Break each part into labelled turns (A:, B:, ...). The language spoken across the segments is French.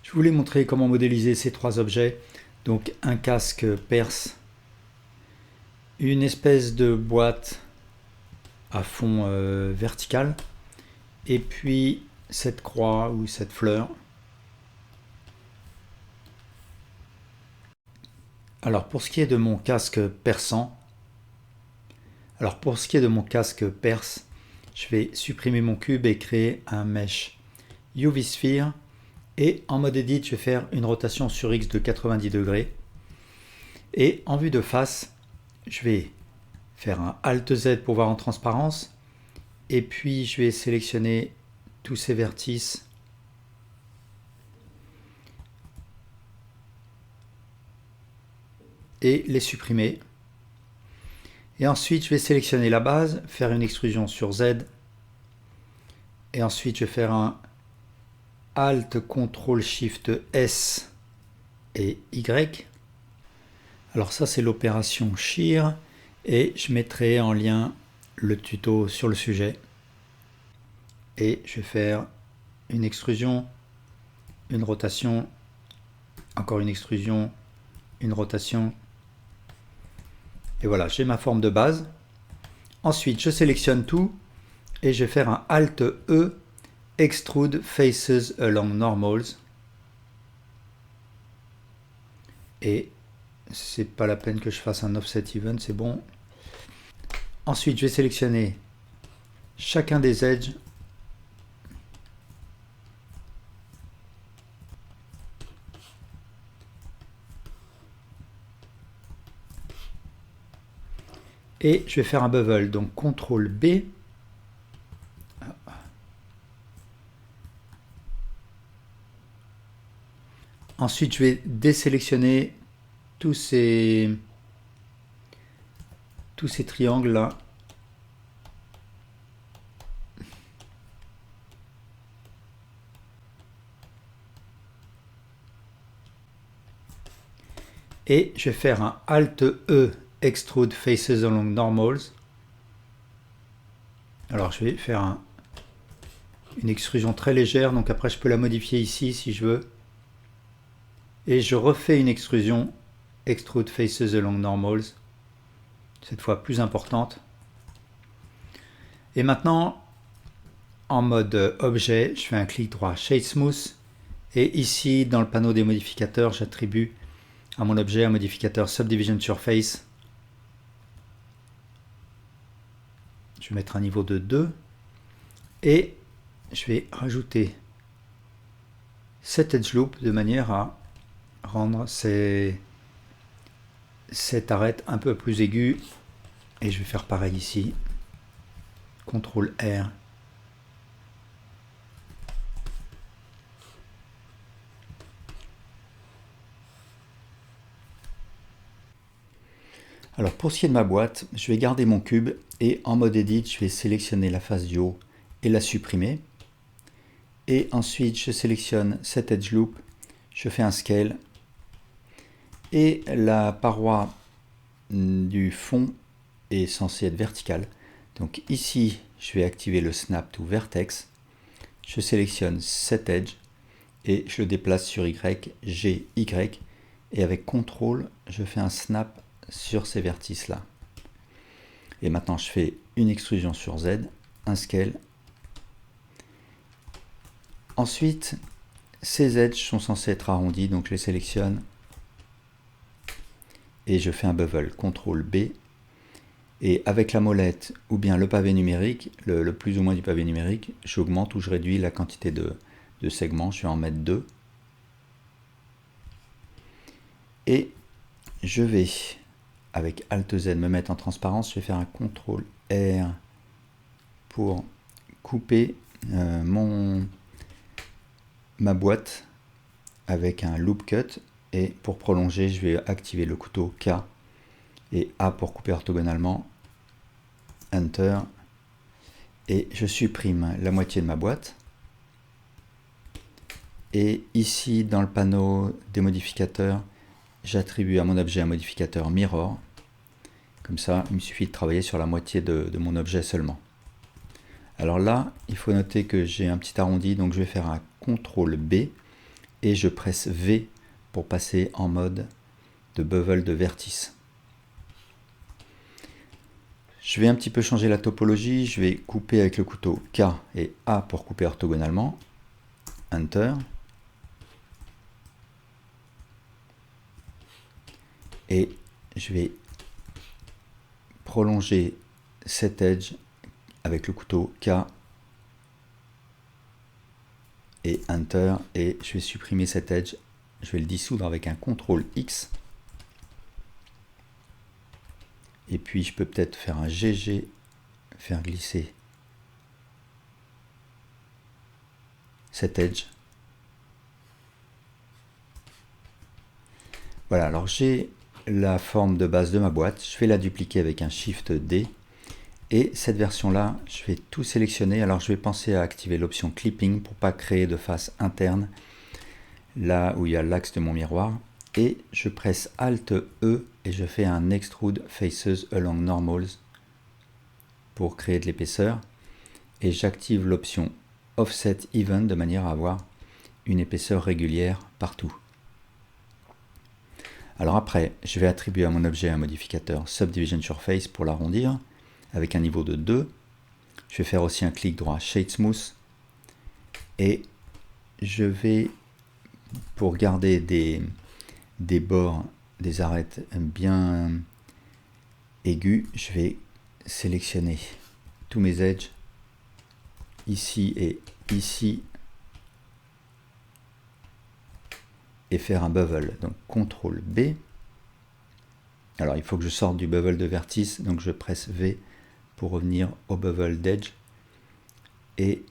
A: Je voulais montrer comment modéliser ces trois objets. Donc un casque perse, une espèce de boîte à fond vertical, et puis cette croix ou cette fleur. Alors pour ce qui est de mon casque persan, perse, je vais supprimer mon cube et créer un mesh UV Sphere. Et en mode edit, je vais faire une rotation sur X de 90 degrés. Et en vue de face, je vais faire un Alt Z pour voir en transparence. Et puis je vais sélectionner tous ces vertices. Et les supprimer. Et ensuite, je vais sélectionner la base, faire une extrusion sur Z. Et ensuite, je vais faire un Alt, CTRL, SHIFT, S et Y. Alors ça, c'est l'opération Shear. Et je mettrai en lien le tuto sur le sujet. Et je vais faire une extrusion, une rotation, encore une extrusion, une rotation. Et voilà, j'ai ma forme de base. Ensuite, je sélectionne tout et je vais faire un Alt E, Extrude Faces Along Normals. Et c'est pas la peine que je fasse un Offset Even, c'est bon. Ensuite, je vais sélectionner chacun des edges. Et je vais faire un bevel, donc CTRL B. Ensuite, je vais désélectionner tous ces triangles là. Et je vais faire un Alt E, Extrude Faces Along Normals. Alors je vais faire une extrusion très légère, donc après je peux la modifier ici si je veux. Et je refais une extrusion Extrude Faces Along Normals, cette fois plus importante. Et maintenant, en mode objet, je fais un clic droit Shade Smooth. Et ici, dans le panneau des modificateurs, j'attribue à mon objet un modificateur Subdivision Surface. Je vais mettre un niveau de 2. Et je vais rajouter cet edge loop de manière à rendre cette arête un peu plus aiguë. Et je vais faire pareil ici. CTRL R. Alors pour ce qui est de ma boîte, je vais garder mon cube et en mode edit, je vais sélectionner la face du haut et la supprimer. Et ensuite, je sélectionne cet edge loop, je fais un scale et la paroi du fond est censée être verticale. Donc ici, je vais activer le Snap to Vertex. Je sélectionne cet edge et je le déplace sur Y, G, Y. Et avec CTRL, je fais un snap sur ces vertices-là. Et maintenant, je fais une extrusion sur Z, un scale. Ensuite, ces edges sont censés être arrondis, donc je les sélectionne. Et je fais un bevel, CTRL B. Et avec la molette ou bien le pavé numérique, le plus ou moins du pavé numérique, j'augmente ou je réduis la quantité de segments. Je vais en mettre 2. Et je vais, avec Alt Z, me mettre en transparence. Je vais faire un CTRL R pour couper ma boîte avec un loop cut. Et pour prolonger, je vais activer le couteau K et A pour couper orthogonalement. Enter. Et je supprime la moitié de ma boîte. Et ici, dans le panneau des modificateurs, j'attribue à mon objet un modificateur Mirror. Comme ça, il me suffit de travailler sur la moitié de mon objet seulement. Alors là, il faut noter que j'ai un petit arrondi, donc je vais faire un CTRL B et je presse V pour passer en mode de bevel de vertice. Je vais un petit peu changer la topologie, je vais couper avec le couteau K et A pour couper orthogonalement. Enter. Et je vais prolonger cet edge avec le couteau K et Enter, et je vais supprimer cet edge, je vais le dissoudre avec un CTRL X, et puis je peux peut-être faire un GG, faire glisser cet edge. Voilà, alors j'ai la forme de base de ma boîte, je vais la dupliquer avec un Shift D, et cette version-là, je vais tout sélectionner. Alors je vais penser à activer l'option Clipping pour ne pas créer de face interne, là où il y a l'axe de mon miroir. Et je presse Alt E et je fais un Extrude Faces Along Normals pour créer de l'épaisseur. Et j'active l'option Offset Even de manière à avoir une épaisseur régulière partout. Alors après, je vais attribuer à mon objet un modificateur Subdivision Surface pour l'arrondir, avec un niveau de 2. Je vais faire aussi un clic droit Shade Smooth. Et je vais, pour garder des bords, des arêtes bien aigus, je vais sélectionner tous mes edges, ici et ici, et faire un bevel. Donc CTRL B. Alors il faut que je sorte du bevel de vertice, donc je presse V pour revenir au bevel d'edge, et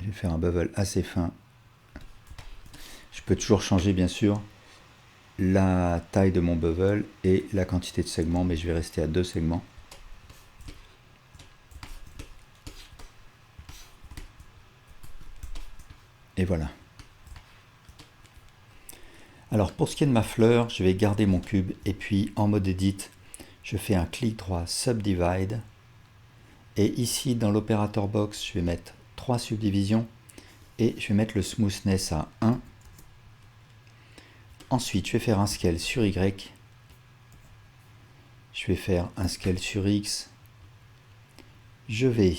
A: je vais faire un bevel assez fin. Je peux toujours changer bien sûr la taille de mon bevel et la quantité de segments, mais je vais rester à 2 segments. Et voilà. Alors pour ce qui est de ma fleur, je vais garder mon cube et puis en mode Edit, je fais un clic droit Subdivide. Et ici dans l'opérateur box, je vais mettre 3 subdivisions et je vais mettre le smoothness à 1. Ensuite, je vais faire un scale sur Y. Je vais faire un scale sur X. Je vais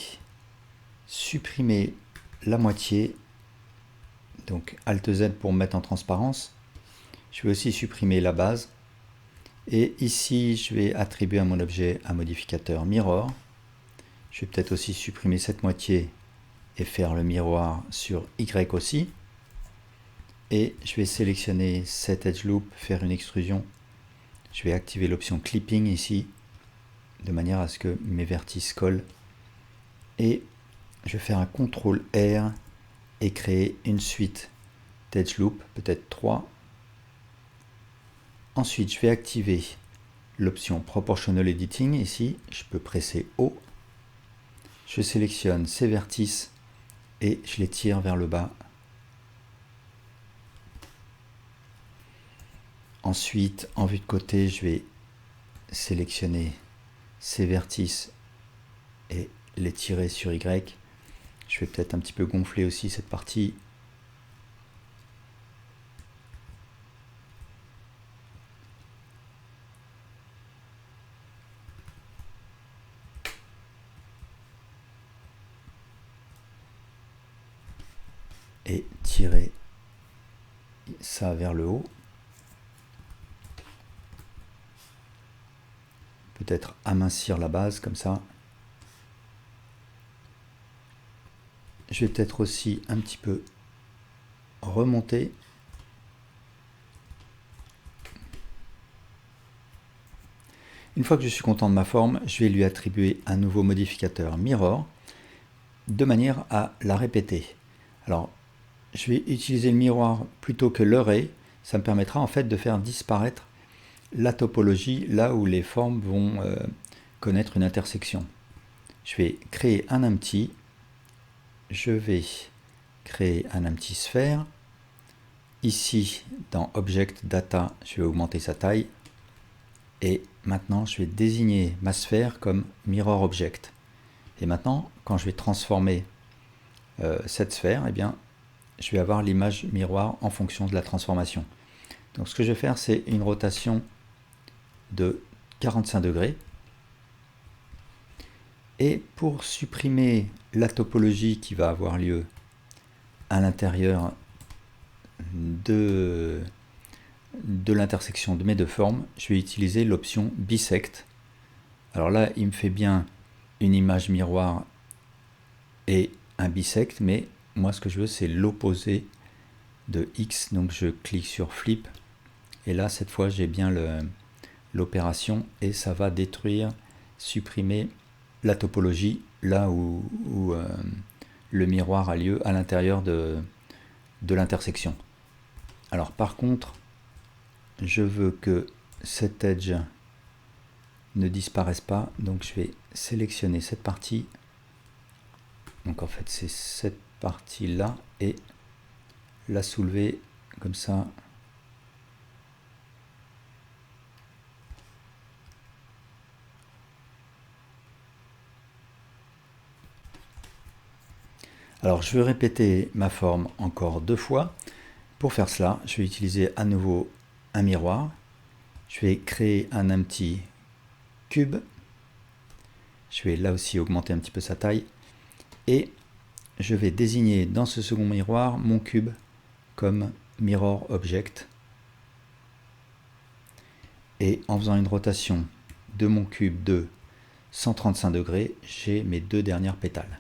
A: supprimer la moitié. Donc Alt Z pour me mettre en transparence. Je vais aussi supprimer la base. Et ici, je vais attribuer à mon objet un modificateur Mirror. Je vais peut-être aussi supprimer cette moitié et faire le miroir sur Y aussi. Et je vais sélectionner cet edge loop, faire une extrusion. Je vais activer l'option Clipping ici, de manière à ce que mes vertices collent. Et je vais faire un CTRL R et créer une suite d'edge loop, peut-être 3. Ensuite, je vais activer l'option Proportional Editing ici. Je peux presser O. Je sélectionne ces vertices et je les tire vers le bas. Ensuite, en vue de côté, je vais sélectionner ces vertices et les tirer sur Y. Je vais peut-être un petit peu gonfler aussi cette partie. Et tirer ça vers le haut. Peut-être amincir la base comme ça. Je vais peut-être aussi un petit peu remonter. Une fois que je suis content de ma forme, je vais lui attribuer un nouveau modificateur Mirror de manière à la répéter. Alors, je vais utiliser le miroir plutôt que l'array. Ça me permettra en fait de faire disparaître la topologie là où les formes vont connaître une intersection. Je vais créer un empty. Je vais créer un empty sphère. Ici, dans Object Data, je vais augmenter sa taille. Et maintenant, je vais désigner ma sphère comme Mirror Object. Et maintenant, quand je vais transformer cette sphère, eh bien, je vais avoir l'image miroir en fonction de la transformation. Donc ce que je vais faire, c'est une rotation de 45 degrés. Et pour supprimer la topologie qui va avoir lieu à l'intérieur de l'intersection de mes deux formes, je vais utiliser l'option Bisect. Alors là, il me fait bien une image miroir et un bisect, mais moi ce que je veux, c'est l'opposé de X. Donc je clique sur Flip, et là cette fois j'ai bien l'opération, et ça va détruire, supprimer la topologie là où le miroir a lieu à l'intérieur de l'intersection. Alors par contre, je veux que cet edge ne disparaisse pas, donc je vais sélectionner cette partie. Donc en fait c'est cette partie là, et la soulever comme ça. Alors je vais répéter ma forme encore 2 fois. Pour faire cela, je vais utiliser à nouveau un miroir. Je vais créer un empty cube. Je vais là aussi augmenter un petit peu sa taille. Et je vais désigner dans ce second miroir mon cube comme Mirror Object. Et en faisant une rotation de mon cube de 135 degrés, j'ai mes 2 dernières pétales.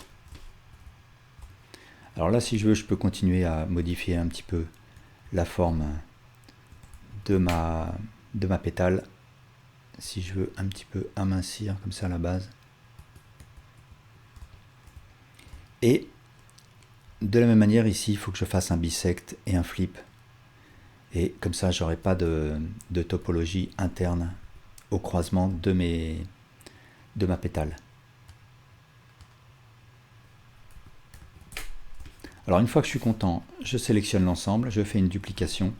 A: Alors là, si je veux, je peux continuer à modifier un petit peu la forme de ma pétale. Si je veux un petit peu amincir comme ça la base. Et de la même manière ici, il faut que je fasse un bisect et un flip. Et comme ça, j'aurai pas de topologie interne au croisement de ma pétale. Alors une fois que je suis content, je sélectionne l'ensemble, je fais une duplication,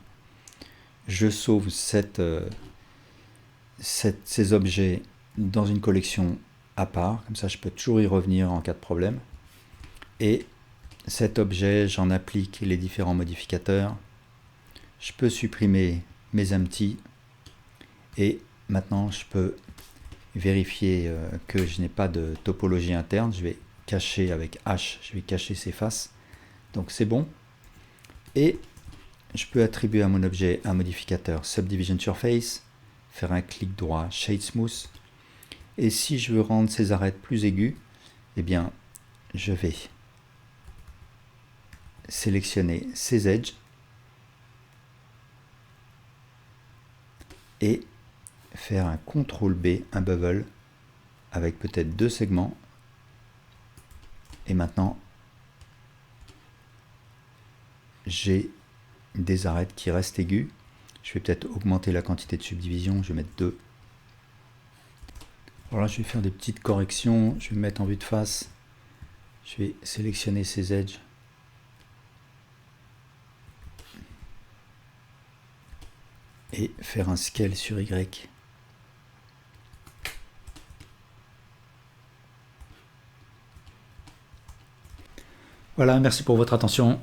A: je sauve ces objets dans une collection à part, comme ça je peux toujours y revenir en cas de problème. Et cet objet, j'en applique les différents modificateurs. Je peux supprimer mes empty, et maintenant je peux vérifier que je n'ai pas de topologie interne. Je vais cacher avec H, je vais cacher ces faces. Donc c'est bon. Et je peux attribuer à mon objet un modificateur Subdivision Surface, faire un clic droit Shade Smooth. Et si je veux rendre ces arêtes plus aiguës, eh bien je vais sélectionner ces edges et faire un CTRL B, un bevel, avec peut-être 2 segments. Et maintenant, j'ai des arêtes qui restent aiguës. Je vais peut-être augmenter la quantité de subdivision, je vais mettre 2. Alors là, je vais faire des petites corrections, je vais me mettre en vue de face. Je vais sélectionner ces edges. Et faire un scale sur Y. Voilà, merci pour votre attention.